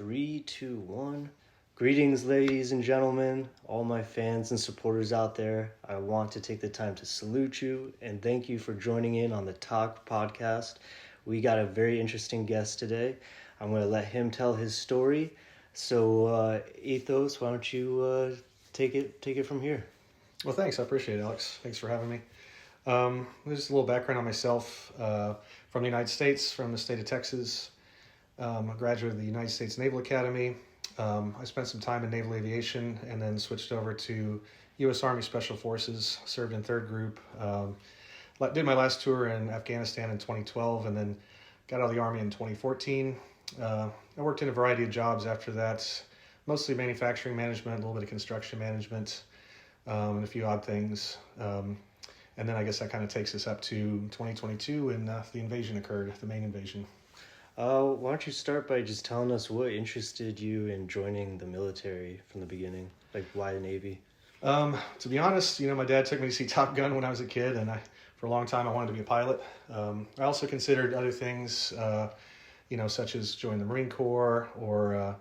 Three, two, one. Greetings, ladies and gentlemen, all my fans and supporters out there. I want to take the time to salute you and thank you for joining in on the TOC Podcast. We got a very interesting guest today. I'm going to let him tell his story. So, Athos, why don't you take it from here? Well, thanks. I appreciate it, Alex. Thanks for having me. Just a little background on myself. From the United States, from the state of Texas. I'm a graduate of the United States Naval Academy. I spent some time in naval aviation and then switched over to US Army Special Forces, served in 3rd Group. Did my last tour in Afghanistan in 2012 and then got out of the Army in 2014. I worked in a variety of jobs after that, mostly manufacturing management, a little bit of construction management, and a few odd things. And then I guess that kind of takes us up to 2022 and the invasion occurred, the main invasion. Why don't you start by just telling us what interested you in joining the military from the beginning? Like, why the Navy? To be honest, my dad took me to see Top Gun when I was a kid, and for a long time I wanted to be a pilot. I also considered other things, such as joining the Marine Corps or,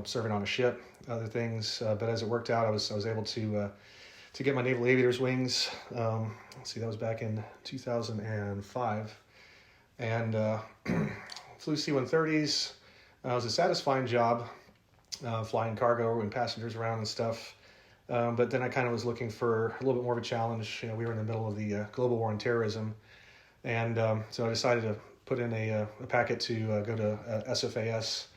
serving on a ship, other things. But as it worked out, I was able to get my Naval Aviator's wings. That was back in 2005. And flew C-130s. It was a satisfying job, flying cargo and passengers around and stuff. But then I kind of was looking for a little bit more of a challenge. We were in the middle of the global war on terrorism. And so I decided to put in a packet to go to SFAS.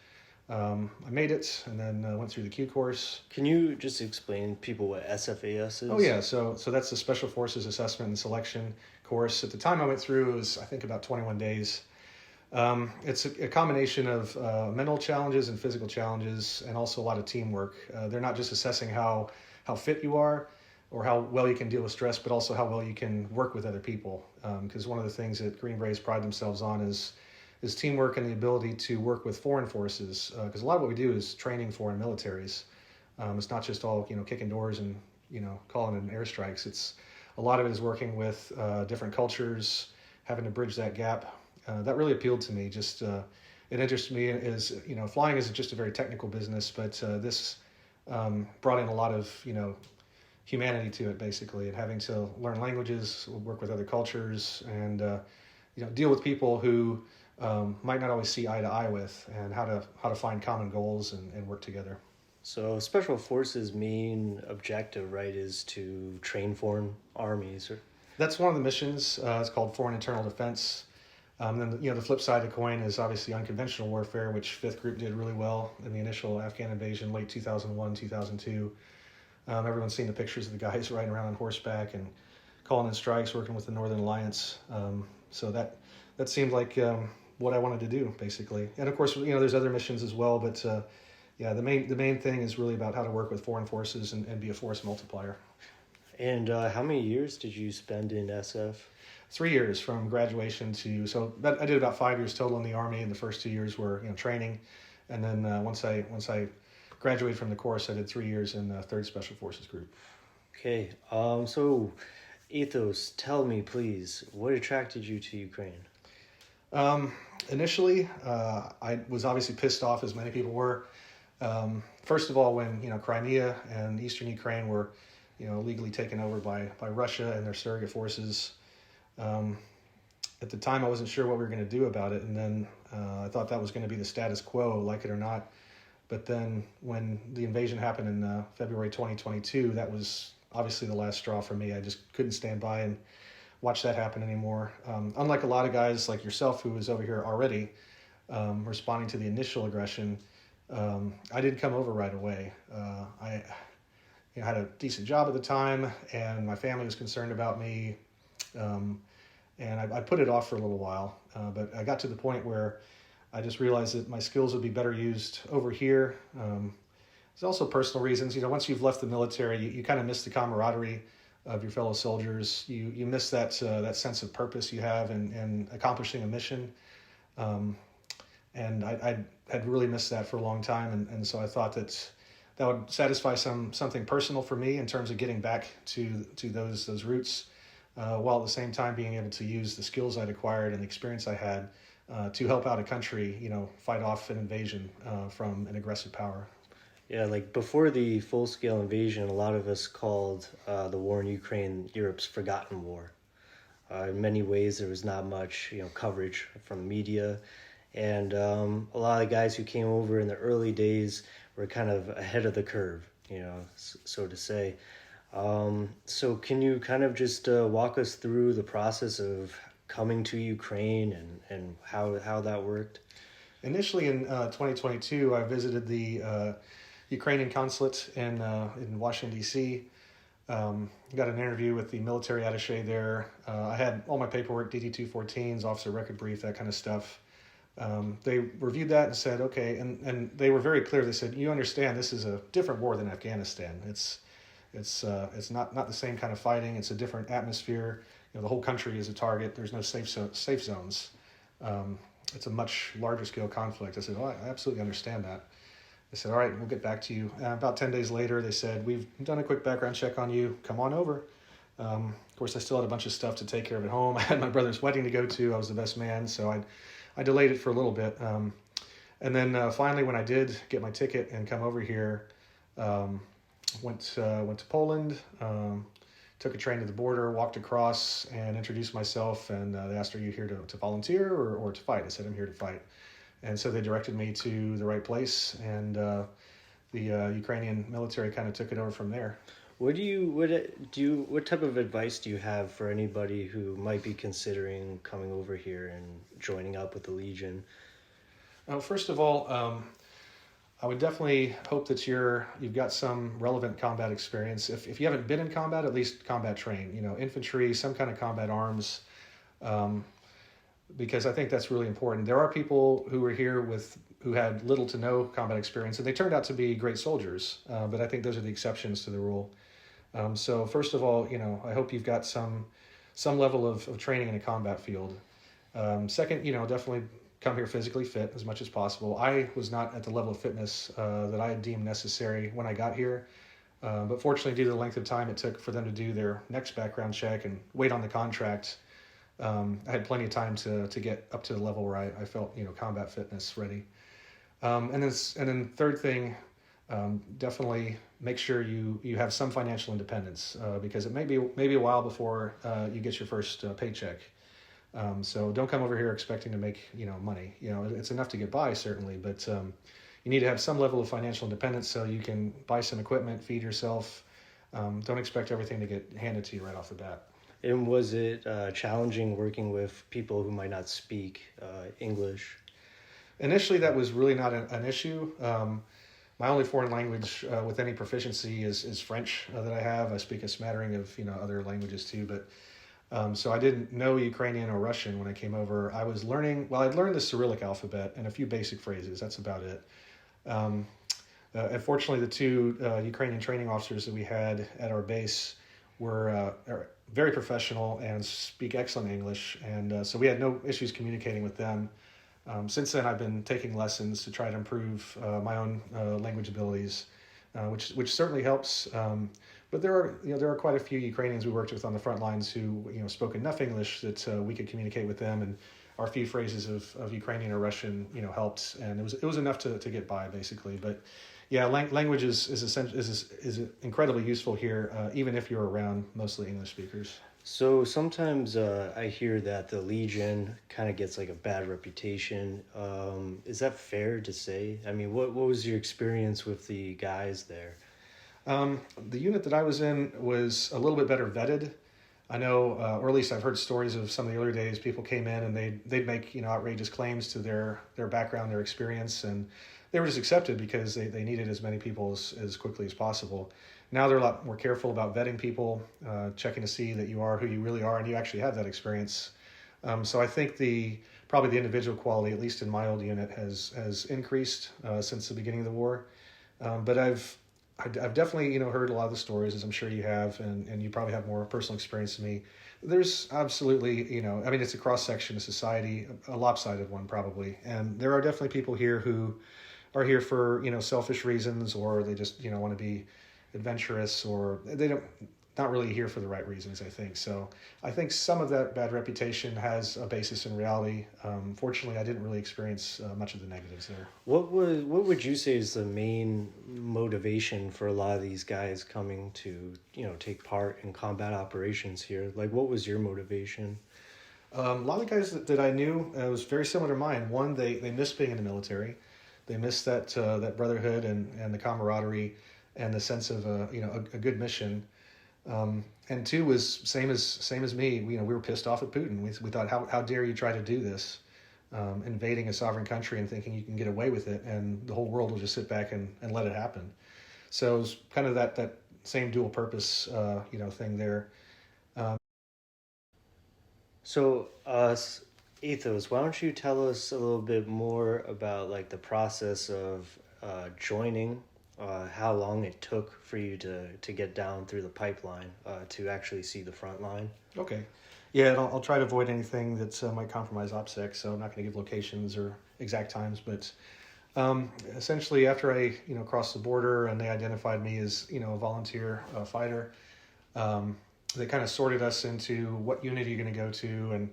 I made it and then went through the Q course. Can you just explain people what SFAS is? Oh yeah, so that's the Special Forces Assessment and Selection course. At the time I went through, it was I think about 21 days. It's a combination of mental challenges and physical challenges, and also a lot of teamwork. They're not just assessing how fit you are or how well you can deal with stress, but also how well you can work with other people. Because one of the things that Green Berets pride themselves on is teamwork and the ability to work with foreign forces. Because a lot of what we do is training foreign militaries. It's not just all kicking doors and calling in airstrikes. It's a lot of it is working with different cultures, having to bridge that gap. That really appealed to me. Just it interested me as flying isn't just a very technical business, but this brought in a lot of humanity to it basically, and having to learn languages, work with other cultures, and deal with people who might not always see eye to eye with, and how to find common goals and work together. So Special Forces' main objective, right, is to train foreign armies? That's one of the missions. It's called Foreign Internal Defense. Then the flip side of the coin is obviously unconventional warfare, which 5th Group did really well in the initial Afghan invasion, late 2001, 2002. Everyone's seen the pictures of the guys riding around on horseback and calling in strikes, working with the Northern Alliance. So that seemed like what I wanted to do, basically. And of course, there's other missions as well, but the main thing is really about how to work with foreign forces and be a force multiplier. And how many years did you spend in SF? 3 years from graduation I did about 5 years total in the Army, and the first 2 years were training, and then once I graduated from the course, I did 3 years in the 3rd Special Forces Group. Okay, so Athos, tell me please, what attracted you to Ukraine? Initially, I was obviously pissed off, as many people were. First of all, when Crimea and eastern Ukraine were illegally taken over by Russia and their surrogate forces. At the time, I wasn't sure what we were going to do about it, and then I thought that was going to be the status quo, like it or not. But then when the invasion happened in February 2022, that was obviously the last straw for me. I just couldn't stand by and watch that happen anymore. Unlike a lot of guys like yourself who was over here already responding to the initial aggression, I didn't come over right away. I had a decent job at the time, and my family was concerned about me. And I put it off for a little while, but I got to the point where I just realized that my skills would be better used over here. There's also personal reasons. Once you've left the military, you kind of miss the camaraderie of your fellow soldiers. You miss that sense of purpose you have in accomplishing a mission. And I had really missed that for a long time, and so I thought that would satisfy something personal for me in terms of getting back to those roots. While at the same time being able to use the skills I'd acquired and the experience I had to help out a country, fight off an invasion from an aggressive power. Yeah, like before the full-scale invasion, a lot of us called the war in Ukraine Europe's forgotten war. In many ways, there was not much, coverage from the media, and a lot of the guys who came over in the early days were kind of ahead of the curve, so to say. So can you kind of just walk us through the process of coming to Ukraine and how that worked? Initially in 2022, I visited the Ukrainian consulate in Washington, D.C. Got an interview with the military attaché there. I had all my paperwork, DD-214s, officer record brief, that kind of stuff. They reviewed that and said, okay, and they were very clear. They said, you understand this is a different war than Afghanistan. It's not the same kind of fighting. It's a different atmosphere. The whole country is a target. There's no safe zones. It's a much larger scale conflict. I said, oh, I absolutely understand that. They said, all right, we'll get back to you. About 10 days later, they said, we've done a quick background check on you. Come on over. Of course, I still had a bunch of stuff to take care of at home. I had my brother's wedding to go to. I was the best man, so I delayed it for a little bit. And then finally, when I did get my ticket and come over here, went to Poland, took a train to the border, walked across, and introduced myself. And they asked, are you here to volunteer or to fight? I said, I'm here to fight. And so they directed me to the right place, and the Ukrainian military kind of took it over from there. What type of advice do you have for anybody who might be considering coming over here and joining up with the Legion? First of all, I would definitely hope that you've got some relevant combat experience. If you haven't been in combat, at least combat train. Infantry, some kind of combat arms. Because I think that's really important. There are people who are here who had little to no combat experience, and they turned out to be great soldiers. But I think those are the exceptions to the rule. So first of all, I hope you've got some level of training in a combat field. Second, definitely come here physically fit as much as possible. I was not at the level of fitness that I deemed necessary when I got here. But fortunately, due to the length of time it took for them to do their next background check and wait on the contract, I had plenty of time to get up to the level where I felt, combat fitness ready. And then third thing, definitely make sure you have some financial independence because it may be a while before you get your first paycheck. So don't come over here expecting to make money. It's enough to get by certainly, but you need to have some level of financial independence so you can buy some equipment, feed yourself. Don't expect everything to get handed to you right off the bat. And was it challenging working with people who might not speak English? Initially, that was really not an issue. My only foreign language with any proficiency is French that I have. I speak a smattering of other languages too, but so I didn't know Ukrainian or Russian when I came over. I was learning. Well, I'd learned the Cyrillic alphabet and a few basic phrases. That's about it. Unfortunately, the two Ukrainian training officers that we had at our base were very professional and speak excellent English, and so we had no issues communicating with them. Since then, I've been taking lessons to try to improve my own language abilities, which certainly helps. But there are quite a few Ukrainians we worked with on the front lines who spoke enough English that we could communicate with them, and our few phrases of Ukrainian or Russian helped, and it was enough to get by basically. But yeah, language is incredibly useful here, even if you're around mostly English speakers. So sometimes I hear that the Legion kind of gets like a bad reputation. Is that fair to say? I mean, what was your experience with the guys there? The unit that I was in was a little bit better vetted. I know, or at least I've heard stories of some of the earlier days. People came in and they'd make outrageous claims to their background, their experience, and they were just accepted because they needed as many people as quickly as possible. Now they're a lot more careful about vetting people, checking to see that you are who you really are and you actually have that experience. So I think probably the individual quality, at least in my old unit, has increased since the beginning of the war. But I've definitely heard a lot of the stories, as I'm sure you have, and you probably have more personal experience than me. There's absolutely it's a cross section of society, a lopsided one probably, and there are definitely people here who are here for selfish reasons, or they just want to be adventurous, or they don't. not really here for the right reasons, I think. So I think some of that bad reputation has a basis in reality. Fortunately, I didn't really experience much of the negatives there. What would you say is the main motivation for a lot of these guys coming to, take part in combat operations here? Like, what was your motivation? A lot of the guys that I knew, it was very similar to mine. One, they missed being in the military. They missed that brotherhood and the camaraderie and the sense of a good mission. And two was same as me. We were pissed off at Putin. We thought, how dare you try to do this, invading a sovereign country and thinking you can get away with it, and the whole world will just sit back and let it happen. So it was kind of that same dual purpose thing there. So, Athos, why don't you tell us a little bit more about like the process of joining, how long it took for you to get down through the pipeline to actually see the front line? Okay. Yeah, and I'll try to avoid anything that might compromise OPSEC, so I'm not going to give locations or exact times, but essentially after I crossed the border and they identified me as a volunteer fighter, they kind of sorted us into what unit you're going to go to, and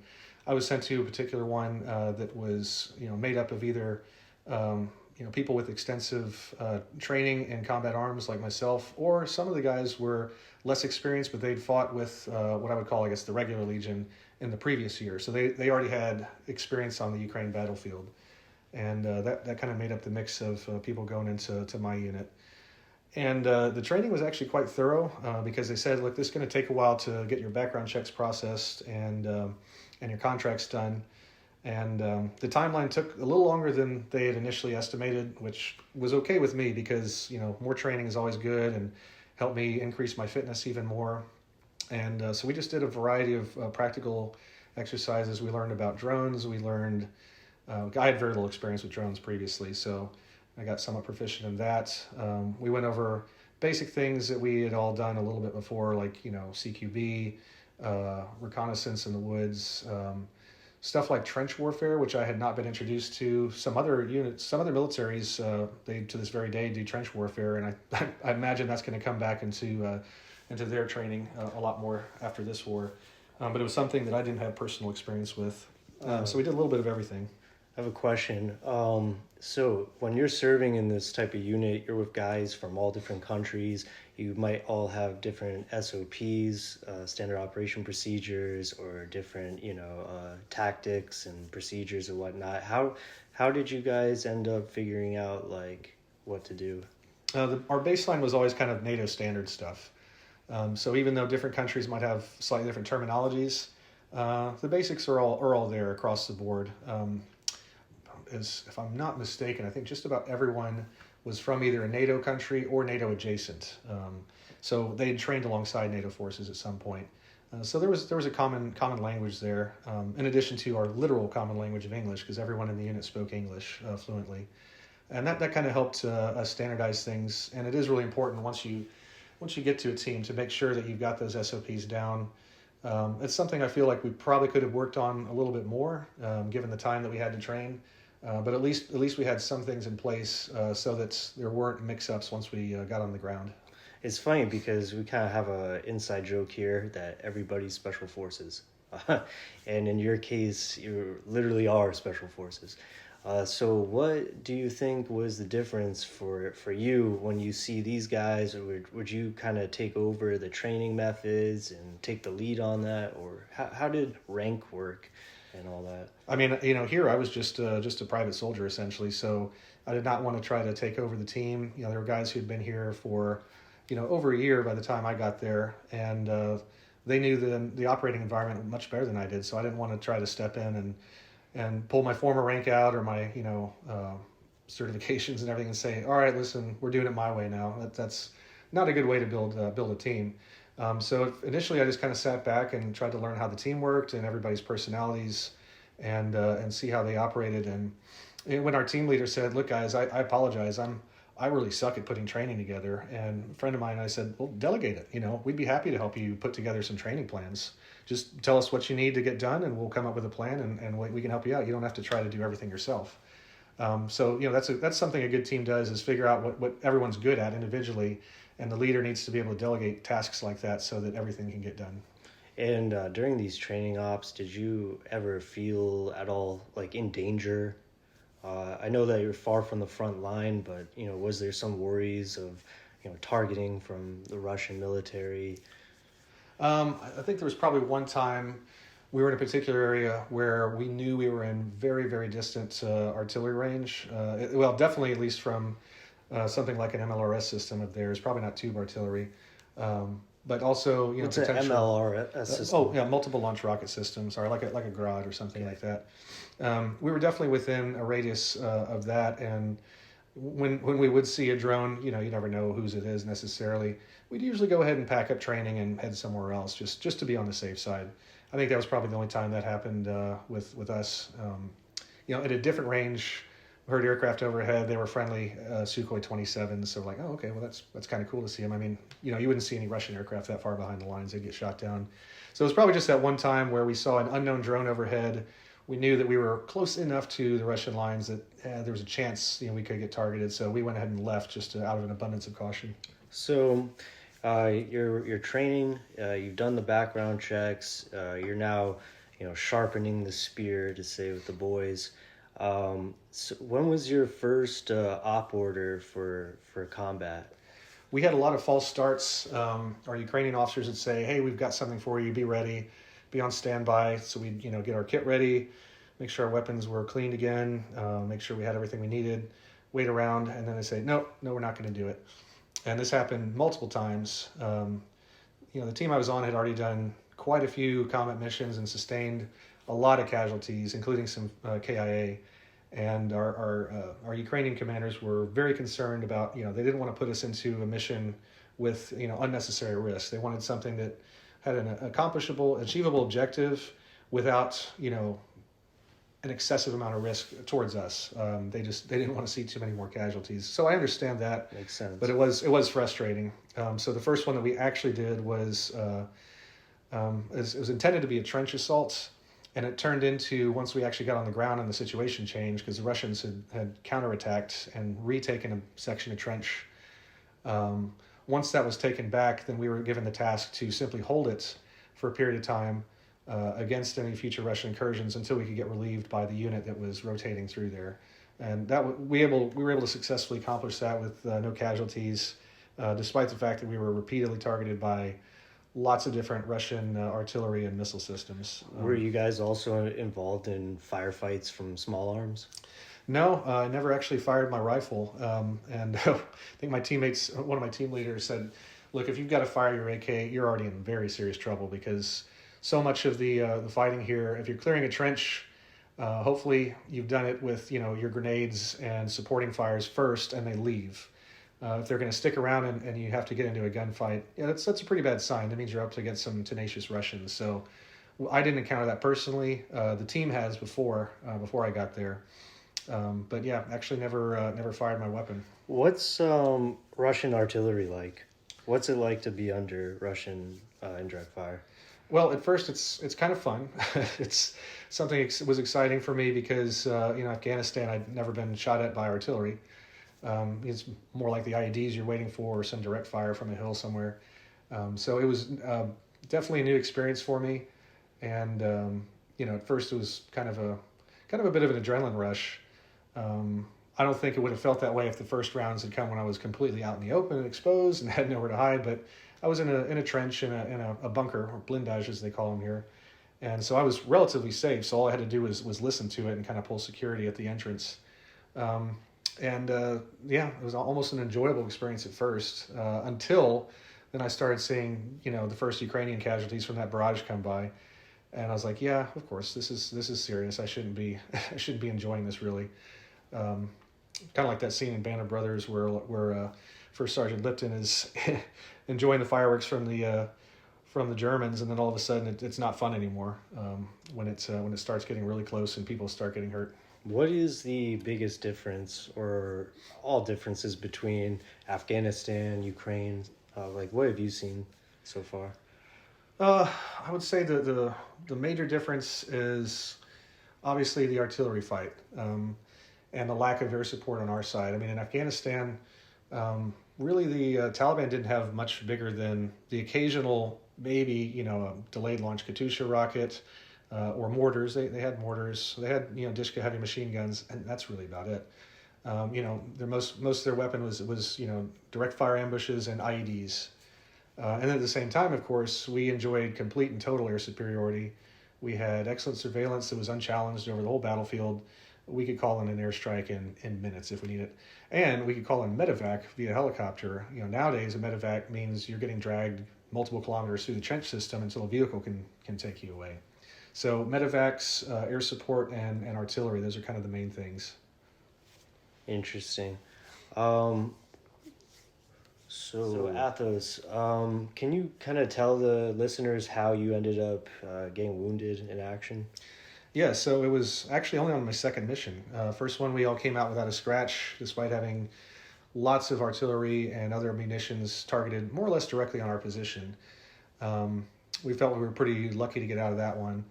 I was sent to a particular one that was made up of either people with extensive training in combat arms like myself, or some of the guys were less experienced, but they'd fought with what I would call, I guess, the regular Legion in the previous year. So they already had experience on the Ukraine battlefield, and that kind of made up the mix of people going into my unit. And the training was actually quite thorough because they said, look, this is going to take a while to get your background checks processed and your contracts done. And the timeline took a little longer than they had initially estimated, which was okay with me because, more training is always good and helped me increase my fitness even more. And so we just did a variety of practical exercises. We learned about drones. We learned, I had very little experience with drones previously, so I got somewhat proficient in that. We went over basic things that we had all done a little bit before, like, CQB, reconnaissance in the woods, stuff like trench warfare, which I had not been introduced to. Some other units, some other militaries, they to this very day do trench warfare, and I imagine that's going to come back into their training a lot more after this war. But it was something that I didn't have personal experience with. So we did a little bit of everything. I have a question. So when you're serving in this type of unit, you're with guys from all different countries. You might all have different SOPs, standard operation procedures, or different, tactics and procedures and whatnot. How did you guys end up figuring out like what to do? Our baseline was always kind of NATO standard stuff. So even though different countries might have slightly different terminologies, the basics are all there across the board. If I'm not mistaken, I think just about everyone was from either a NATO country or NATO adjacent. So they had trained alongside NATO forces at some point. So there was a common language there, in addition to our literal common language of English, because everyone in the unit spoke English fluently. And that kind of helped us standardize things. And it is really important once you get to a team to make sure that you've got those SOPs down. It's something I feel like we probably could have worked on a little bit more, given the time that we had to train. But at least we had some things in place so that there weren't mix-ups once we got on the ground. It's funny because we kind of have an inside joke here that everybody's special forces. And in your case, you literally are special forces. So what do you think was the difference for you when you see these guys, or would you kind of take over the training methods and take the lead on that, or how did rank work and all that? I mean, here I was just a private soldier essentially, so I did not want to try to take over the team. There were guys who had been here for, over a year by the time I got there, and they knew the operating environment much better than I did, so I didn't want to try to step in and pull my former rank out or my certifications and everything and say, all right, listen, we're doing it my way now. That's not a good way to build a team. So initially I just kind of sat back and tried to learn how the team worked and everybody's personalities and see how they operated. And when our team leader said, look guys, I apologize, I really suck at putting training together. And a friend of mine, I said, well, delegate it. We'd be happy to help you put together some training plans. Just tell us what you need to get done and we'll come up with a plan and we can help you out. You don't have to try to do everything yourself. So that's something a good team does, is figure out what everyone's good at individually and the leader needs to be able to delegate tasks like that so that everything can get done. And during these training ops, did you ever feel at all like in danger? I know that you're far from the front line, but was there some worries of targeting from the Russian military? I think there was probably one time we were in a particular area where we knew we were in very, very distant artillery range. Definitely at least from something like an MLRS system of theirs, probably not tube artillery. But also, What's an MLRS system? Multiple launch rocket systems, or like a Grad or something like that. We were definitely within a radius of that, and when we would see a drone, you never know whose it is necessarily. We'd usually go ahead and pack up training and head somewhere else, just to be on the safe side. I think that was probably the only time that happened with us. At a different range, heard aircraft overhead. They were friendly Sukhoi 27s, so like, oh, okay, well that's kind of cool to see them. I mean, you wouldn't see any Russian aircraft that far behind the lines; they'd get shot down. So it was probably just that one time where we saw an unknown drone overhead. We knew that we were close enough to the Russian lines that there was a chance we could get targeted. So we went ahead and left just out of an abundance of caution. So you're training. You've done the background checks. You're now sharpening the spear, to say with the boys. So when was your first op order for combat? We had a lot of false starts. Our Ukrainian officers would say, "Hey, we've got something for you. Be ready. Be on standby." So we'd get our kit ready, make sure our weapons were cleaned again, make sure we had everything we needed, wait around, and then they say, no, we're not going to do it. And this happened multiple times. The team I was on had already done quite a few combat missions and sustained a lot of casualties, including some KIA. And our Ukrainian commanders were very concerned about, they didn't want to put us into a mission with, unnecessary risk. They wanted something that had an accomplishable, achievable objective without, an excessive amount of risk towards us. They didn't want to see too many more casualties. So I understand that. Makes sense. But it was frustrating. So the first one that we actually did was it was intended to be a trench assault. And it turned into, once we actually got on the ground and the situation changed, because the Russians had counterattacked and retaken a section of trench. Once that was taken back, then we were given the task to simply hold it for a period of time against any future Russian incursions until we could get relieved by the unit that was rotating through there. And we were able to successfully accomplish that with no casualties, despite the fact that we were repeatedly targeted by lots of different Russian artillery and missile systems. Were you guys also involved in firefights from small arms? No, I never actually fired my rifle. And I think one of my team leaders said, look, if you've got to fire your AK, you're already in very serious trouble, because so much of the fighting here, if you're clearing a trench, hopefully you've done it with your grenades and supporting fires first, and they leave. If they're going to stick around and you have to get into a gunfight, that's a pretty bad sign. That means you're up to against some tenacious Russians. So I didn't encounter that personally. The team has before I got there. But yeah, actually never fired my weapon. What's Russian artillery like? What's it like to be under Russian indirect fire? Well, at first it's kind of fun. It's something was exciting for me because Afghanistan, I'd never been shot at by artillery. It's more like the IEDs you're waiting for, or some direct fire from a hill somewhere. So it was definitely a new experience for me, and at first it was kind of a bit of an adrenaline rush. I don't think it would have felt that way if the first rounds had come when I was completely out in the open and exposed and had nowhere to hide. But I was in a trench in a bunker, or blindage as they call them here, and so I was relatively safe. So all I had to do was listen to it and kind of pull security at the entrance. And it was almost an enjoyable experience at first, until then I started seeing, the first Ukrainian casualties from that barrage come by, and I was like, yeah, of course, this is serious. I shouldn't be enjoying this really. Kind of like that scene in Band of Brothers where First Sergeant Lipton is enjoying the fireworks from the Germans, and then all of a sudden it's not fun anymore when it starts getting really close and people start getting hurt. What is the biggest difference, or all differences, between Afghanistan, Ukraine? What have you seen so far? I would say the major difference is obviously the artillery fight, and the lack of air support on our side. I mean, in Afghanistan, really the Taliban didn't have much bigger than the occasional, maybe, a delayed launch Katyusha rocket or mortars. They had mortars. They had, Dishka heavy machine guns, and that's really about it. Their most of their weapon was direct fire ambushes and IEDs. And at the same time, of course, we enjoyed complete and total air superiority. We had excellent surveillance that was unchallenged over the whole battlefield. We could call in an airstrike in minutes if we need it. And we could call in medevac via helicopter. Nowadays a medevac means you're getting dragged multiple kilometers through the trench system until a vehicle can take you away. So medevacs, air support, and artillery, those are kind of the main things. Interesting. So Athos, can you kind of tell the listeners how you ended up getting wounded in action? Yeah, so it was actually only on my second mission. First one, we all came out without a scratch, despite having lots of artillery and other munitions targeted more or less directly on our position. We felt we were pretty lucky to get out of that one.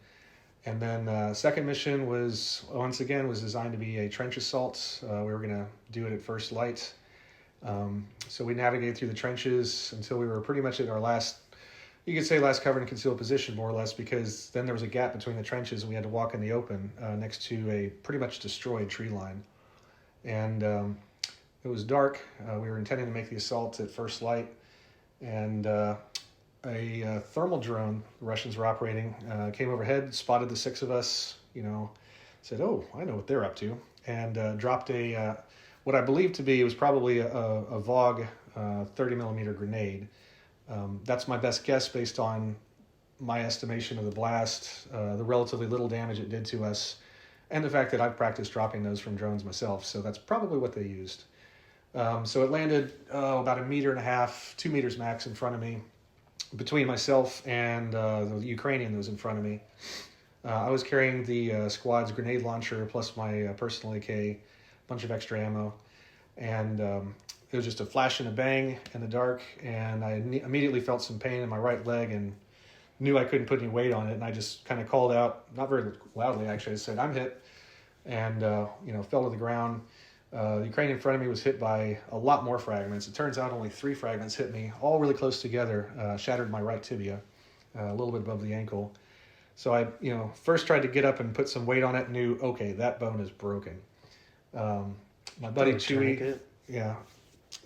And then second mission was designed to be a trench assault. We were going to do it at first light. So we navigated through the trenches until we were pretty much at our last cover and concealed position, more or less, because then there was a gap between the trenches and we had to walk in the open next to a pretty much destroyed tree line. And it was dark. We were intending to make the assault at first light, and a thermal drone the Russians were operating came overhead, spotted the six of us, said, "Oh, I know what they're up to," and dropped what I believe to be, it was probably a VOG 30 millimeter grenade. That's my best guess based on my estimation of the blast, the relatively little damage it did to us, and the fact that I've practiced dropping those from drones myself. So that's probably what they used. So it landed about 1.5 meters, 2 meters max in front of me, between myself and the Ukrainian that was in front of me. I was carrying the squad's grenade launcher plus my personal AK, bunch of extra ammo, and it was just a flash and a bang in the dark, and I immediately felt some pain in my right leg and knew I couldn't put any weight on it, and I just kind of called out, not very loudly actually. I said, "I'm hit," and fell to the ground. The Ukrainian in front of me was hit by a lot more fragments. It turns out only 3 fragments hit me, all really close together, shattered my right tibia, a little bit above the ankle. So I first tried to get up and put some weight on it, knew, okay, that bone is broken. My buddy Chewy,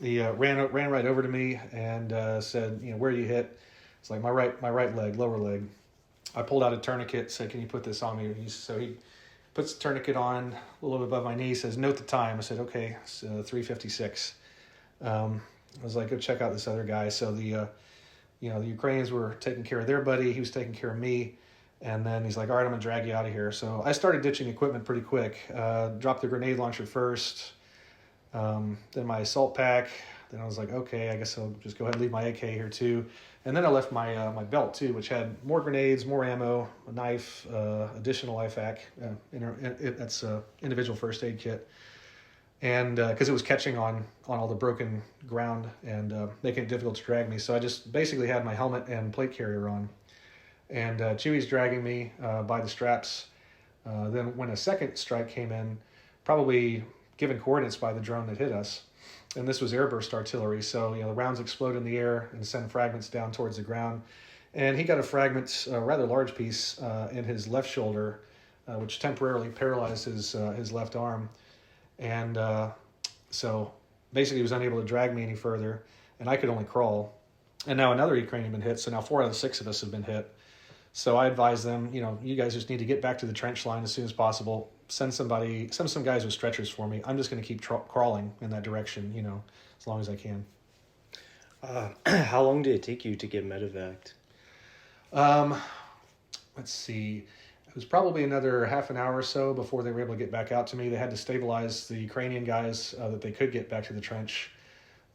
he ran right over to me and said, "Where are you hit?" It's like my right leg, lower leg. I pulled out a tourniquet, said, "Can you put this on me?" So he puts the tourniquet on a little bit above my knee, says, "Note the time." I said, "Okay, it's 3:56." I was like, "Go check out this other guy." So the Ukrainians were taking care of their buddy. He was taking care of me. And then he's like, "All right, I'm going to drag you out of here." So I started ditching equipment pretty quick. Dropped the grenade launcher first, then my assault pack. Then I was like, okay, I guess I'll just go ahead and leave my AK here too. And then I left my my belt too, which had more grenades, more ammo, a knife, additional IFAK. That's an individual first aid kit. And because it was catching on all the broken ground and making it difficult to drag me. So I just basically had my helmet and plate carrier on. And Chewy's dragging me by the straps. Then when a second strike came in, probably given coordinates by the drone that hit us, and this was airburst artillery, so the rounds explode in the air and send fragments down towards the ground. And he got a fragment, a rather large piece, in his left shoulder, which temporarily paralyzed his left arm. And so basically he was unable to drag me any further, and I could only crawl. And now another Ukrainian had been hit, so now 4 out of the 6 of us have been hit. So I advised them, you guys just need to get back to the trench line as soon as possible. Send some guys with stretchers for me. I'm just going to keep crawling in that direction, as long as I can. How long did it take you to get medevaced? Let's see. It was probably another half an hour or so before they were able to get back out to me. They had to stabilize the Ukrainian guys that they could get back to the trench.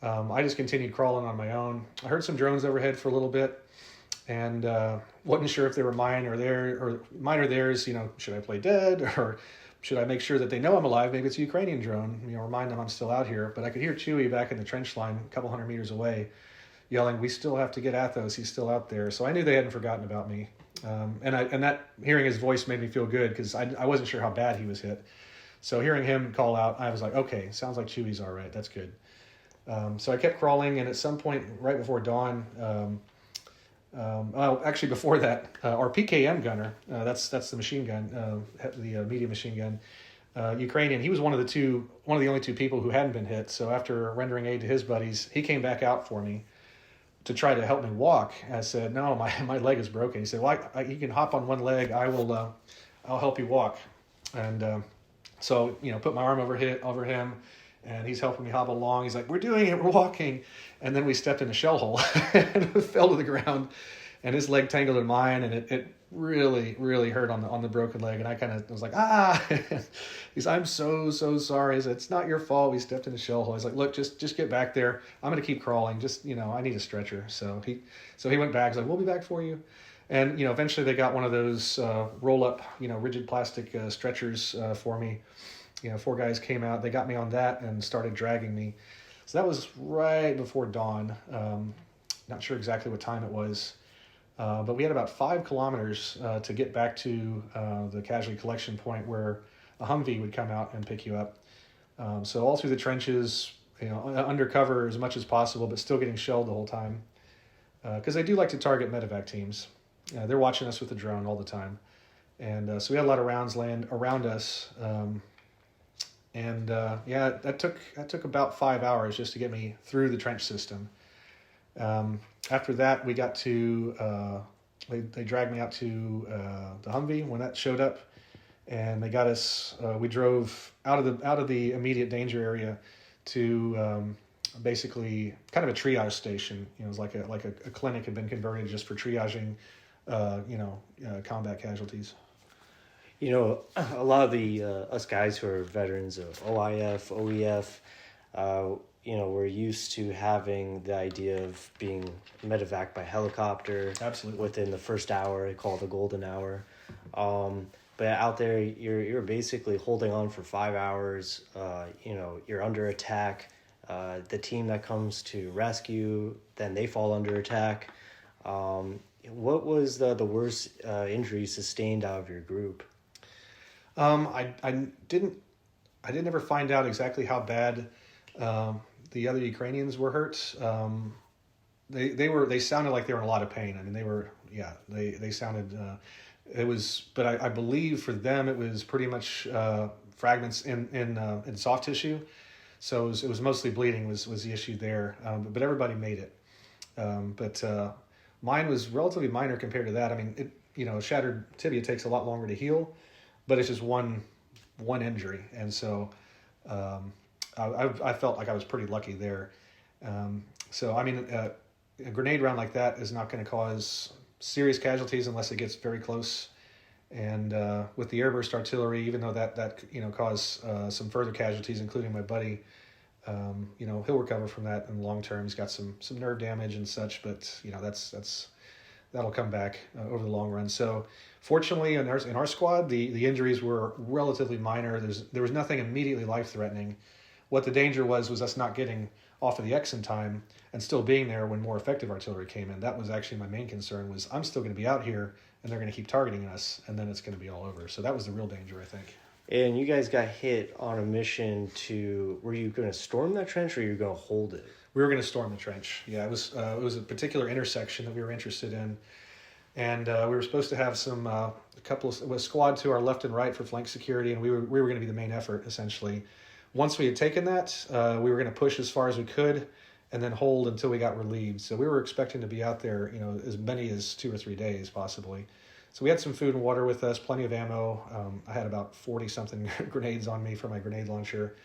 I just continued crawling on my own. I heard some drones overhead for a little bit, and wasn't sure if they were mine or theirs. Should I play dead, or should I make sure that they know I'm alive? Maybe it's a Ukrainian drone. Remind them I'm still out here. But I could hear Chewy back in the trench line, a couple hundred meters away, yelling, "We still have to get Athos. He's still out there." So I knew they hadn't forgotten about me. And that hearing his voice made me feel good, because I wasn't sure how bad he was hit. So hearing him call out, I was like, okay, sounds like Chewy's all right. That's good. So I kept crawling, and at some point, right before dawn, well, actually before that, our PKM gunner, that's the machine gun, the medium machine gun, Ukrainian. He was one of the only two people who hadn't been hit. So after rendering aid to his buddies, he came back out for me to try to help me walk. I said, "No, my leg is broken." He said, "Well, you can hop on one leg. I'll help you walk." And so put my arm over him, and he's helping me hobble along. He's like, "We're doing it. We're walking." And then we stepped in a shell hole and fell to the ground, and his leg tangled in mine, and it really, really hurt on the broken leg. And I kind of was like, "Ah." He's, "I'm so sorry." I said, "It's not your fault. We stepped in a shell hole." He's like, "Look, just get back there. I'm going to keep crawling. Just, I need a stretcher." So he went back. He's like, "We'll be back for you." And, eventually they got one of those roll up, rigid plastic stretchers for me. 4 guys came out. They got me on that and started dragging me. So that was right before dawn. Not sure exactly what time it was. But we had about 5 kilometers to get back to the casualty collection point where a Humvee would come out and pick you up. So all through the trenches, undercover as much as possible, but still getting shelled the whole time. Because they do like to target medevac teams. They're watching us with the drone all the time. And so we had a lot of rounds land around us. That took about 5 hours just to get me through the trench system. After that, we got to, they dragged me out to the Humvee when that showed up, and they got us, we drove out of the immediate danger area to basically kind of a triage station. It was like a clinic had been converted just for triaging, combat casualties. A lot of the us guys who are veterans of OIF, OEF, we're used to having the idea of being medevac by helicopter. Absolutely. Within the first hour, they call it the golden hour. But out there, you're basically holding on for 5 hours. You're under attack. The team that comes to rescue, then they fall under attack. What was the worst injury sustained out of your group? I didn't ever find out exactly how bad the other Ukrainians were hurt. They sounded like they were in a lot of pain. I mean, they sounded. But I believe for them it was pretty much fragments in soft tissue. So it was mostly bleeding was the issue there. But everybody made it. But mine was relatively minor compared to that. I mean, a shattered tibia takes a lot longer to heal, but it's just one injury, and so I felt like I was pretty lucky there. So I mean, a grenade round like that is not going to cause serious casualties unless it gets very close. And with the airburst artillery, even though that caused some further casualties, including my buddy, he'll recover from that in the long term. He's got some nerve damage and such, but that'll come back over the long run. So fortunately, in our squad, the injuries were relatively minor. There was nothing immediately life-threatening. What the danger was us not getting off of the X in time and still being there when more effective artillery came in. That was actually my main concern, was I'm still going to be out here and they're going to keep targeting us, and then it's going to be all over. So that was the real danger, I think. And you guys got hit on a mission were you going to storm that trench or were you going to hold it? We were going to storm the trench. Yeah, it was a particular intersection that we were interested in. And we were supposed to have a couple of squad to our left and right for flank security, and we were going to be the main effort, essentially. Once we had taken that, we were going to push as far as we could and then hold until we got relieved. So we were expecting to be out there, as many as 2 or 3 days, possibly. So we had some food and water with us, plenty of ammo. I had about 40-something grenades on me for my grenade launcher.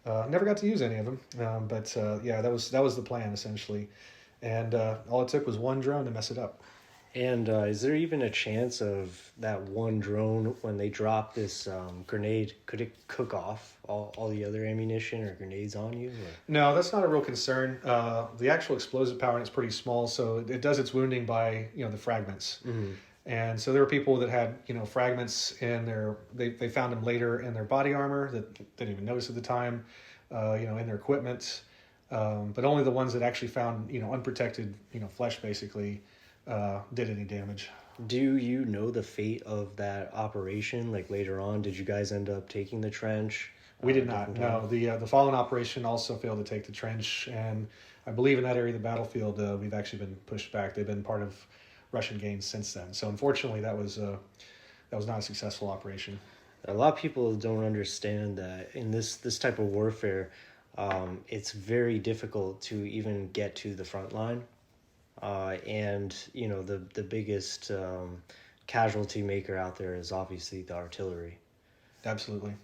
Never got to use any of them, but that was the plan, essentially. And all it took was one drone to mess it up. And is there even a chance of that one drone, when they drop this grenade, could it cook off all the other ammunition or grenades on you? Or? No, that's not a real concern. The actual explosive power is pretty small, so it does its wounding by the fragments. Mm-hmm. And so there were people that had fragments in they found them later in their body armor that they didn't even notice at the time, in their equipment. But only the ones that actually found unprotected flesh basically did any damage. Do you know the fate of that operation? Like later on, did you guys end up taking the trench? We did not. No, the Fallen operation also failed to take the trench, and I believe in that area of the battlefield, we've actually been pushed back. They've been part of Russian gains since then. So unfortunately, that was not a successful operation. A lot of people don't understand that in this type of warfare, it's very difficult to even get to the front line, and the biggest casualty maker out there is obviously the artillery. Absolutely.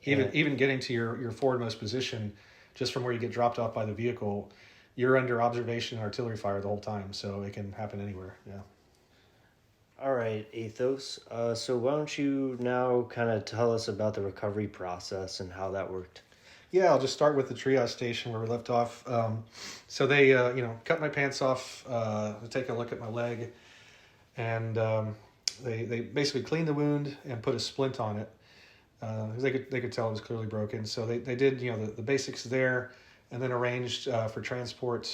Even getting to your forwardmost position, just from where you get dropped off by the vehicle, you're under observation and artillery fire the whole time, so it can happen anywhere. Yeah. All right, Athos. So why don't you now kind of tell us about the recovery process and how that worked? Yeah, I'll just start with the triage station where we left off. So they, cut my pants off, to take a look at my leg, and they basically cleaned the wound and put a splint on it. They could tell it was clearly broken. So they did the basics there, and then arranged for transport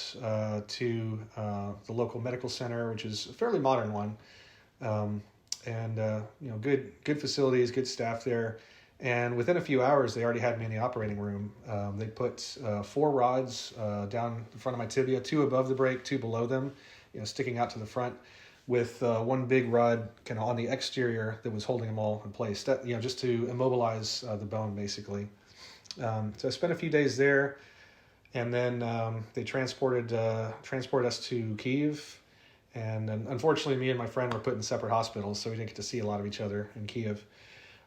to the local medical center, which is a fairly modern one, good facilities, good staff there. And within a few hours, they already had me in the operating room. They put 4 rods down the front of my tibia, 2 above the break, 2 below them, sticking out to the front, with 1 big rod kind of on the exterior that was holding them all in place. That, just to immobilize the bone, basically. So I spent a few days there, and then they transported us to Kyiv. And unfortunately, me and my friend were put in separate hospitals, so we didn't get to see a lot of each other in Kyiv.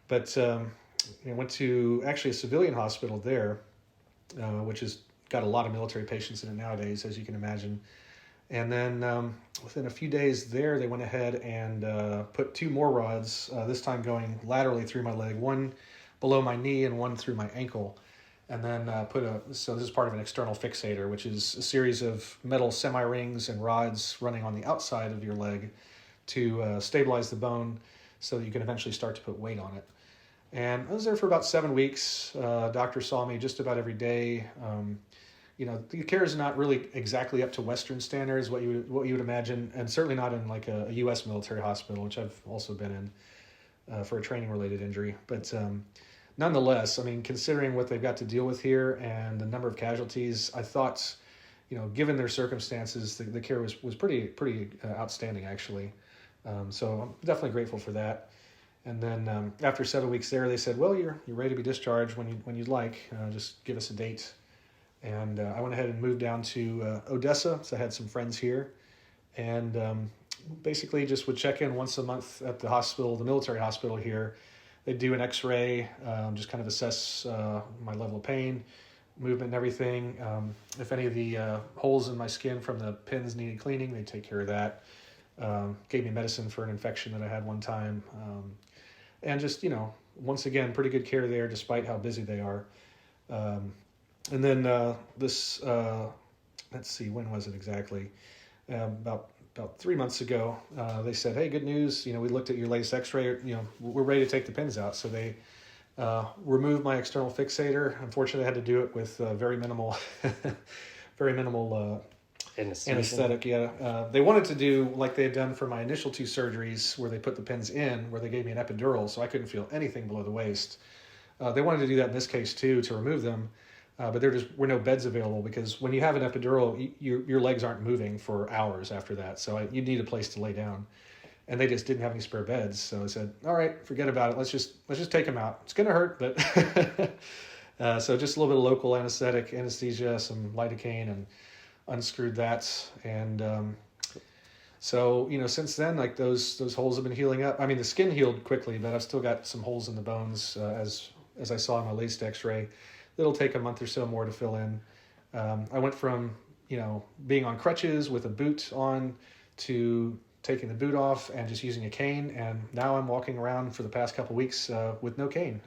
But went to actually a civilian hospital there, which has got a lot of military patients in it nowadays, as you can imagine. And then within a few days there, they went ahead and put 2 more rods, this time going laterally through my leg, 1 below my knee and 1 through my ankle. And then so this is part of an external fixator, which is a series of metal semi-rings and rods running on the outside of your leg to stabilize the bone so that you can eventually start to put weight on it. And I was there for about 7 weeks. Doctor saw me just about every day. The care is not really exactly up to Western standards, what you would imagine, and certainly not in like a U.S. military hospital, which I've also been in for a training-related injury. But nonetheless, I mean, considering what they've got to deal with here and the number of casualties, I thought, given their circumstances, the care was pretty outstanding, actually. So I'm definitely grateful for that. And then after 7 weeks there, they said, well, you're ready to be discharged when you'd like. Just give us a date. And I went ahead and moved down to Odessa, so I had some friends here. And basically just would check in once a month at the hospital, the military hospital here. They'd do an x-ray, just kind of assess my level of pain, movement and everything. If any of the holes in my skin from the pins needed cleaning, they'd take care of that. Gave me medicine for an infection that I had one time. And just, once again, pretty good care there despite how busy they are. And then let's see, when was it exactly? About 3 months ago, they said, hey, good news. We looked at your latest x-ray, we're ready to take the pins out. So they removed my external fixator. Unfortunately, I had to do it with very minimal anesthetic. Yeah. They wanted to do like they had done for my initial 2 surgeries where they put the pins in, where they gave me an epidural, so I couldn't feel anything below the waist. They wanted to do that in this case too, to remove them. But there just were no beds available because when you have an epidural, your legs aren't moving for hours after that. So you need a place to lay down, and they just didn't have any spare beds. So I said, "All right, forget about it. Let's just take them out. It's gonna hurt, but." So just a little bit of local anesthesia, some lidocaine, and unscrewed that. And so since then, like those holes have been healing up. I mean, the skin healed quickly, but I've still got some holes in the bones, as I saw in my latest X-ray. It'll take a month or so more to fill in. I went from, being on crutches with a boot on to taking the boot off and just using a cane. And now I'm walking around for the past couple of weeks with no cane.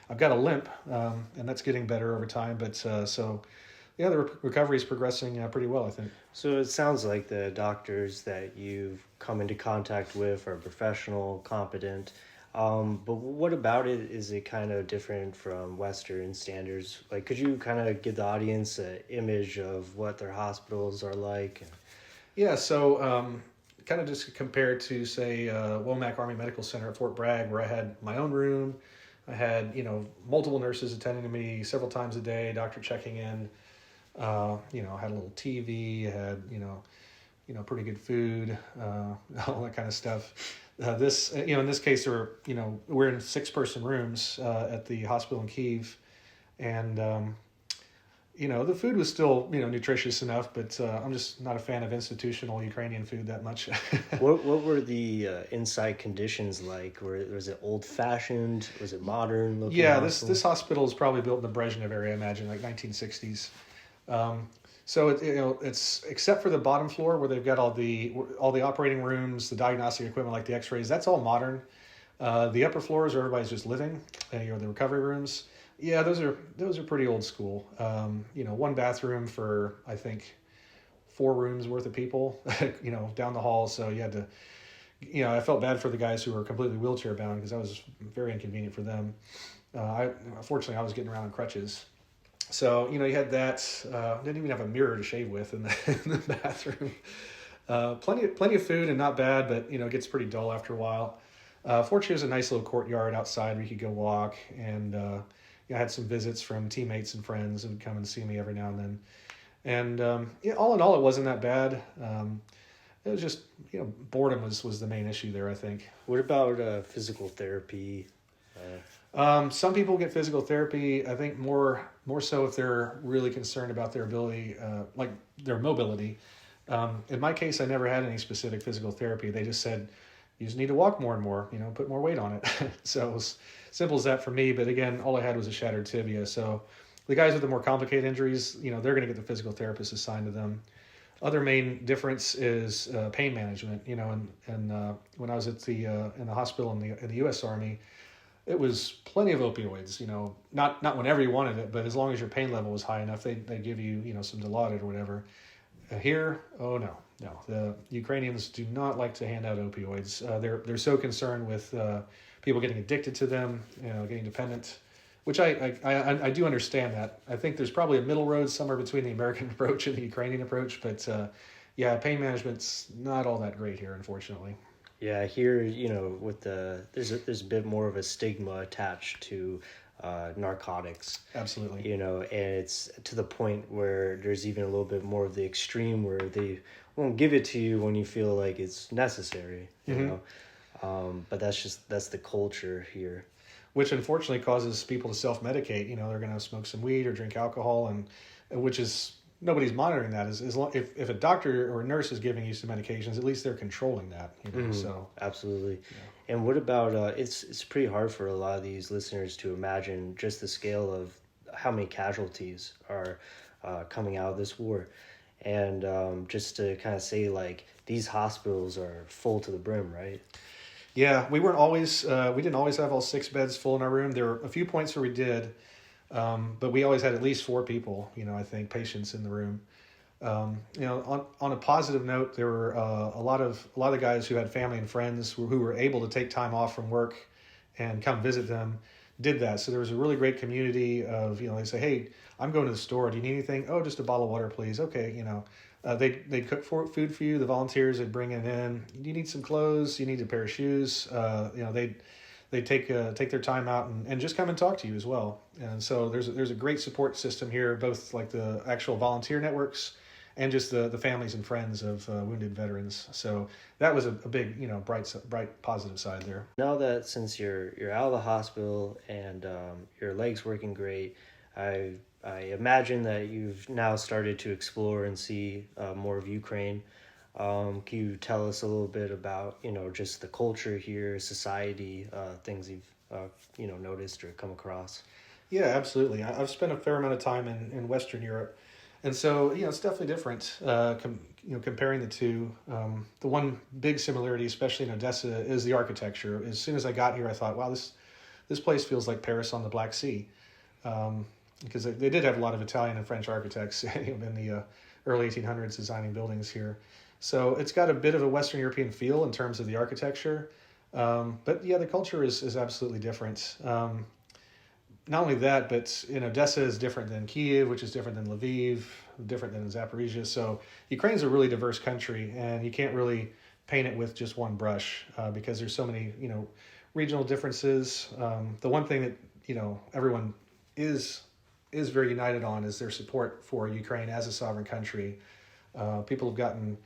I've got a limp, and that's getting better over time. But the recovery is progressing pretty well, I think. So it sounds like the doctors that you've come into contact with are professional, competent. But what about it is it kind of different from Western standards? Like, could you kind of give the audience an image of what their hospitals are like? Yeah, so kind of just compared to, say, Womack Army Medical Center at Fort Bragg, where I had my own room, I had, multiple nurses attending to me several times a day, doctor checking in. I had a little TV, I had, pretty good food, all that kind of stuff. In this case, we're in 6-person rooms at the hospital in Kyiv, and the food was still nutritious enough, but I'm just not a fan of institutional Ukrainian food that much. What were the inside conditions like? Was it old fashioned? Was it modern looking? Yeah, this hospital is probably built in the Brezhnev area, I imagine, like 1960s. So it's except for the bottom floor where they've got all the operating rooms, the diagnostic equipment like the X-rays. That's all modern. The upper floors where everybody's just living, the recovery rooms. Yeah, those are pretty old school. One bathroom for I think 4 rooms worth of people. Down the hall. So you had to. I felt bad for the guys who were completely wheelchair bound because that was very inconvenient for them. Unfortunately, I was getting around on crutches. So, you had that. Didn't even have a mirror to shave with in the bathroom. Plenty of food and not bad, but, it gets pretty dull after a while. Fortunately, there's a nice little courtyard outside where you could go walk. And I had some visits from teammates and friends who would come and see me every now and then. And, all in all, it wasn't that bad. It was just, boredom was the main issue there, I think. What about physical therapy? Some people get physical therapy. I think more so if they're really concerned about their ability, like their mobility. In my case, I never had any specific physical therapy. They just said, you just need to walk more and more, put more weight on it. So it was simple as that for me. But again, all I had was a shattered tibia. So the guys with the more complicated injuries, they're going to get the physical therapist assigned to them. Other main difference is pain management. And when I was at in the hospital in the U.S. Army, it was plenty of opioids. Not whenever you wanted it, but as long as your pain level was high enough, they give you some Dilaudid or whatever. Here, oh no, the Ukrainians do not like to hand out opioids. They're so concerned with people getting addicted to them, getting dependent. Which I do understand that. I think there's probably a middle road somewhere between the American approach and the Ukrainian approach, but pain management's not all that great here, unfortunately. Yeah, here, with there's a bit more of a stigma attached to narcotics. Absolutely. And it's to the point where there's even a little bit more of the extreme where they won't give it to you when you feel like it's necessary, but that's the culture here. Which unfortunately causes people to self-medicate. They're going to smoke some weed or drink alcohol, and which is nobody's monitoring that. As long, if a doctor or a nurse is giving you some medications, at least they're controlling that. So absolutely. Yeah. And what about it's pretty hard for a lot of these listeners to imagine just the scale of how many casualties are coming out of this war, and just to kind of say like these hospitals are full to the brim, right? Yeah, we didn't always have all 6 beds full in our room. There were a few points where we did, but we always had at least 4 people, I think, patients in the room. On a positive note, there were a lot of guys who had family and friends who were able to take time off from work and come visit them, did that. So there was a really great community of, they say, hey, I'm going to the store. Do you need anything? Oh, just a bottle of water, please. Okay, they'd cook food for you. The volunteers would bring it in. You need some clothes. You need a pair of shoes. They'd take their time out and just come and talk to you as well. And so there's a great support system here, both like the actual volunteer networks and just the families and friends of wounded veterans. So that was a big bright positive side there. Now that since you're out of the hospital and your leg's working great, I imagine that you've now started to explore and see more of Ukraine. Can you tell us a little bit about, just the culture here, society, things you've, noticed or come across? Yeah, absolutely. I've spent a fair amount of time in Western Europe. And so, it's definitely different, comparing the two. The one big similarity, especially in Odessa, is the architecture. As soon as I got here, I thought, wow, this place feels like Paris on the Black Sea. Because they did have a lot of Italian and French architects in the early 1800s designing buildings here. So it's got a bit of a Western European feel in terms of the architecture. But yeah, the culture is absolutely different. Not only that, but Odessa is different than Kyiv, which is different than Lviv, different than Zaporizhia. So Ukraine's a really diverse country, and you can't really paint it with just one brush because there's so many, regional differences. The one thing that everyone is very united on is their support for Ukraine as a sovereign country. People have gotten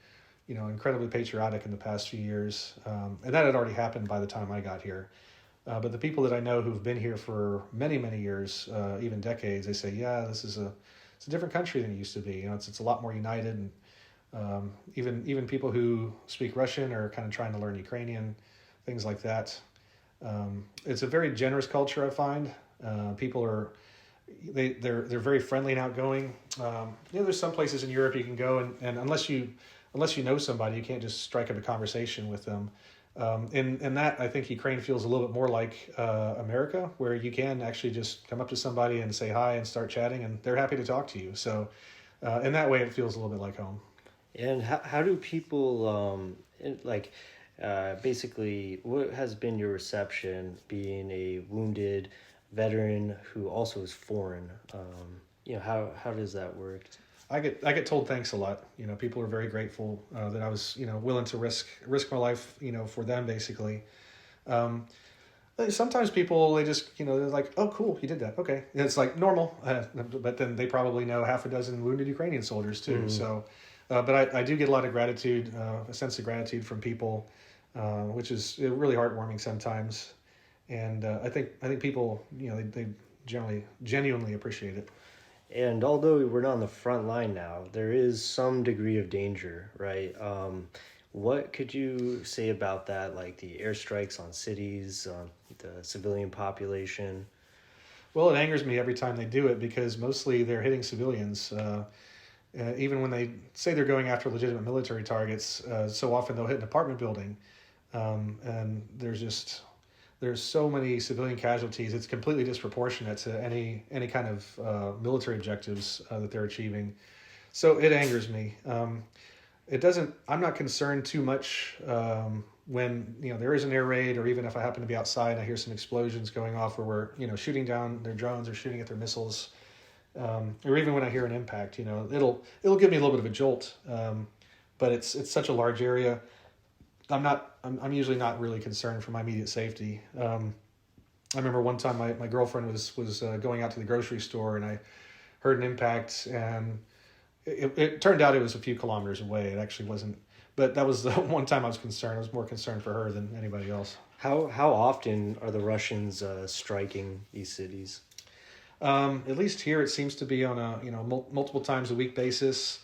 incredibly patriotic in the past few years, and that had already happened by the time I got here. But the people that I know who've been here for many, many years, even decades, they say, yeah, it's a different country than it used to be. It's a lot more united, and even people who speak Russian are kind of trying to learn Ukrainian, things like that. It's a very generous culture, I find. People are they're very friendly and outgoing. There's some places in Europe you can go, and unless you know somebody, you can't just strike up a conversation with them. And that, I think Ukraine feels a little bit more like America, where you can actually just come up to somebody and say hi and start chatting, and they're happy to talk to you. So in that way, it feels a little bit like home. And how do people, basically, what has been your reception being a wounded veteran who also is foreign? How does that work? I get told thanks a lot. People are very grateful that I was willing to risk my life for them, basically. Sometimes people, they just they're like, oh cool, you did that, okay, and it's like normal, but then they probably know half a dozen wounded Ukrainian soldiers too. Mm-hmm. So but I do get a lot of gratitude, a sense of gratitude from people, which is really heartwarming sometimes, and I think people they genuinely appreciate it. And although we're not on the front line now, there is some degree of danger, right? What could you say about that, like the airstrikes on cities, the civilian population? Well, it angers me every time they do it, because mostly they're hitting civilians. Even when they say they're going after legitimate military targets, so often they'll hit an apartment building, and there's so many civilian casualties. It's completely disproportionate to any kind of military objectives that they're achieving. So it angers me. I'm not concerned too much when there is an air raid, or even if I happen to be outside and I hear some explosions going off where we're shooting down their drones or shooting at their missiles, or even when I hear an impact. It'll give me a little bit of a jolt. But it's such a large area. I'm usually not really concerned for my immediate safety. I remember one time my girlfriend was going out to the grocery store, and I heard an impact, and it turned out it was a few kilometers away. It actually wasn't, but that was the one time I was concerned. I was more concerned for her than anybody else. How often are the Russians striking these cities? At least here it seems to be on a multiple times a week basis.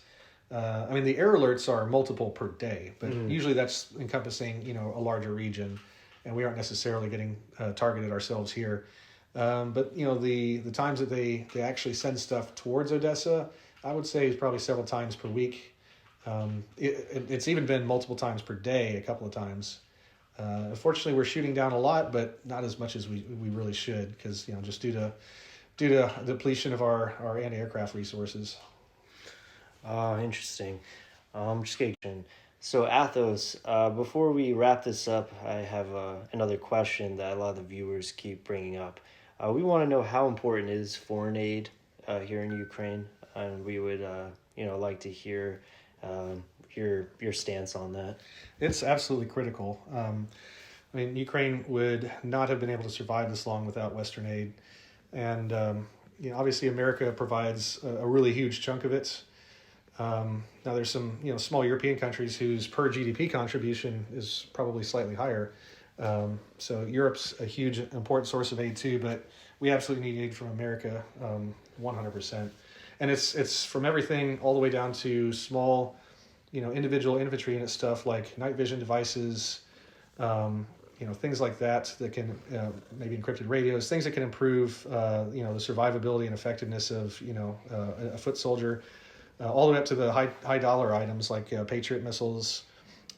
The air alerts are multiple per day, but usually that's encompassing, a larger region, and we aren't necessarily getting targeted ourselves here. But the times that they actually send stuff towards Odessa, I would say is probably several times per week. It's even been multiple times per day, a couple of times. Unfortunately, we're shooting down a lot, but not as much as we really should, because just due to depletion of our anti-aircraft resources. Interesting. Just kidding. So Athos, before we wrap this up, I have another question that a lot of the viewers keep bringing up. We want to know how important is foreign aid here in Ukraine, and we would like to hear your stance on that. It's absolutely critical. Ukraine would not have been able to survive this long without Western aid, and obviously America provides a really huge chunk of it. Now there's some small European countries whose per GDP contribution is probably slightly higher. So Europe's a huge important source of aid too, but we absolutely need aid from America, 100%. And it's from everything all the way down to small, individual infantry unit stuff like night vision devices, things like that can maybe encrypted radios, things that can improve the survivability and effectiveness of a foot soldier. All the way up to the high dollar items like Patriot missiles,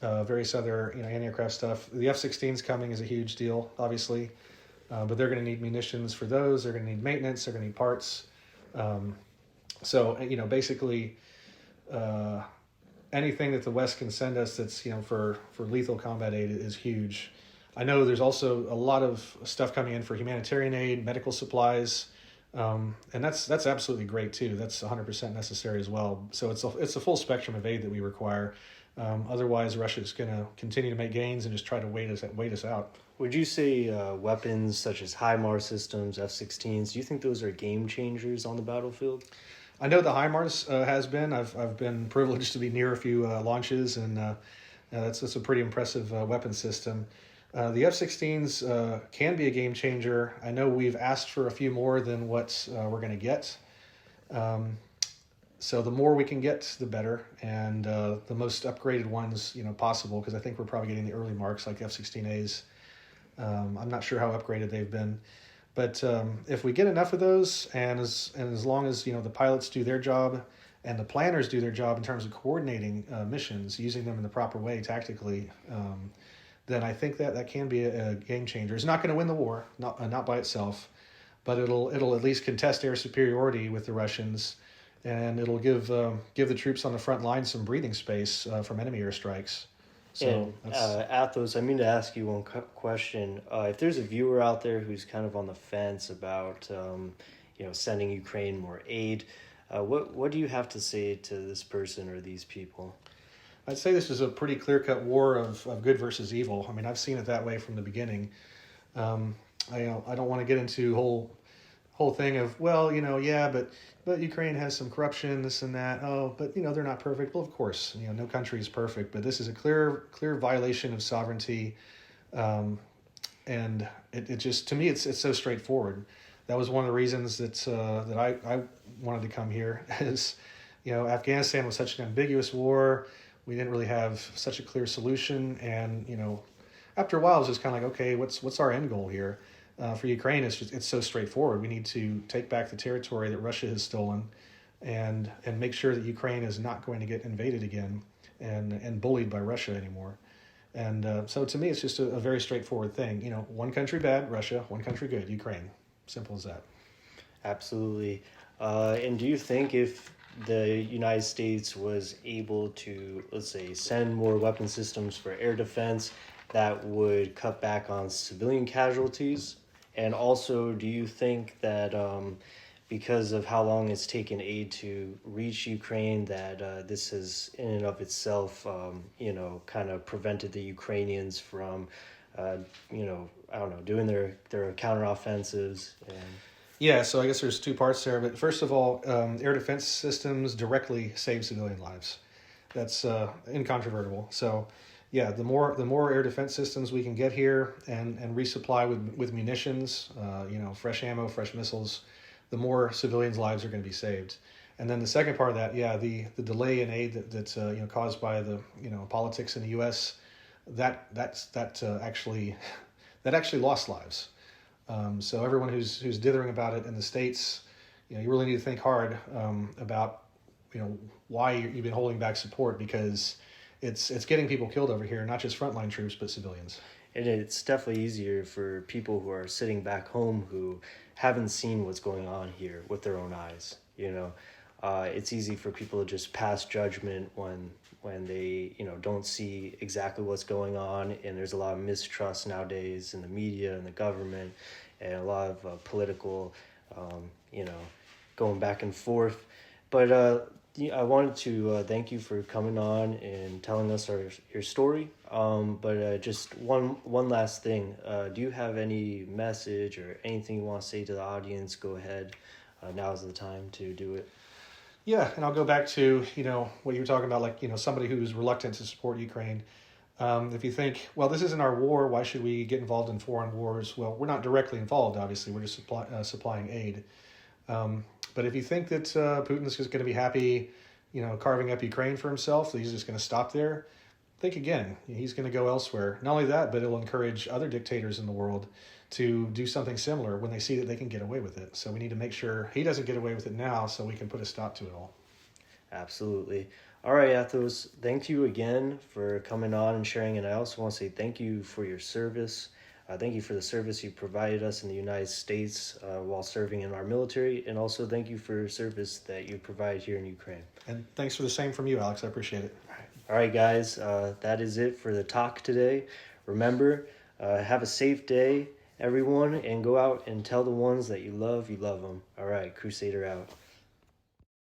various other anti-aircraft stuff. The F-16's coming is a huge deal, obviously, but they're going to need munitions for those. They're going to need maintenance. They're going to need parts. So basically, anything that the West can send us that's for lethal combat aid is huge. I know there's also a lot of stuff coming in for humanitarian aid, medical supplies. And that's absolutely great too. That's 100% necessary as well. So it's a full spectrum of aid that we require. Otherwise, Russia is going to continue to make gains and just try to wait us out. Would you say weapons such as HIMARS systems, F-16s, do you think those are game changers on the battlefield? I know the HIMARS has been. I've been privileged to be near a few launches, and that's a pretty impressive weapon system. The F-16s can be a game changer. I know we've asked for a few more than what we're going to get. So the more we can get, the better, and the most upgraded ones, possible, because I think we're probably getting the early marks like F-16As. I'm not sure how upgraded they've been, but if we get enough of those, and as long as the pilots do their job and the planners do their job in terms of coordinating missions, using them in the proper way tactically, then I think that can be a game changer. It's not going to win the war, not by itself, but it'll at least contest air superiority with the Russians. And it'll give the troops on the front line some breathing space from enemy airstrikes. So, and Athos, I mean to ask you one question. If there's a viewer out there who's kind of on the fence about sending Ukraine more aid, what do you have to say to this person or these people? I'd say this is a pretty clear-cut war of good versus evil. I mean, I've seen it that way from the beginning. I don't want to get into whole thing of, but Ukraine has some corruption, this and that. Oh, but they're not perfect. Well, of course, no country is perfect, but this is a clear violation of sovereignty, and it just, to me, it's so straightforward. That was one of the reasons that I wanted to come here. Is Afghanistan was such an ambiguous war. We didn't really have such a clear solution, and after a while, it was just kind of like, okay, what's our end goal here? For Ukraine, it's so straightforward. We need to take back the territory that Russia has stolen, and make sure that Ukraine is not going to get invaded again and bullied by Russia anymore. And so to me, it's just a very straightforward thing. One country bad, Russia. One country good, Ukraine. Simple as that. Absolutely. And do you think if the United States was able to, let's say, send more weapon systems for air defense, that would cut back on civilian casualties? And also, do you think that because of how long it's taken aid to reach Ukraine, that this has in and of itself, kind of prevented the Ukrainians from, doing their counteroffensives? Yeah, so I guess there's two parts there. But first of all, air defense systems directly save civilian lives. That's incontrovertible. So, yeah, the more air defense systems we can get here and resupply with munitions, fresh ammo, fresh missiles, the more civilians' lives are going to be saved. And then the second part of that, the delay in aid that's caused by the politics in the U.S. that actually lost lives. So everyone who's dithering about it in the States, you really need to think hard about why you've been holding back support, because it's getting people killed over here, not just frontline troops, but civilians. And it's definitely easier for people who are sitting back home who haven't seen what's going on here with their own eyes. It's easy for people to just pass judgment when they don't see exactly what's going on, and there's a lot of mistrust nowadays in the media and the government, and a lot of political going back and forth. But I wanted to thank you for coming on and telling us your story. But just one last thing. Do you have any message or anything you want to say to the audience? Go ahead. Now's the time to do it. Yeah, and I'll go back to what you were talking about, like somebody who's reluctant to support Ukraine. If you think, well, this isn't our war, why should we get involved in foreign wars? Well, we're not directly involved, obviously. We're just supplying aid. But if you think that Putin's just going to be happy, carving up Ukraine for himself, that he's just going to stop there, think again. He's going to go elsewhere. Not only that, but it'll encourage other dictators in the world to do something similar when they see that they can get away with it. So we need to make sure he doesn't get away with it now, so we can put a stop to it all. Absolutely. All right, Athos, thank you again for coming on and sharing. And I also want to say thank you for your service. Thank you for the service you provided us in the United States while serving in our military. And also thank you for your service that you provide here in Ukraine. And thanks for the same from you, Alex. I appreciate it. All right, guys, that is it for the talk today. Remember, have a safe day, everyone, and go out and tell the ones that you love them. All right, Crusader out.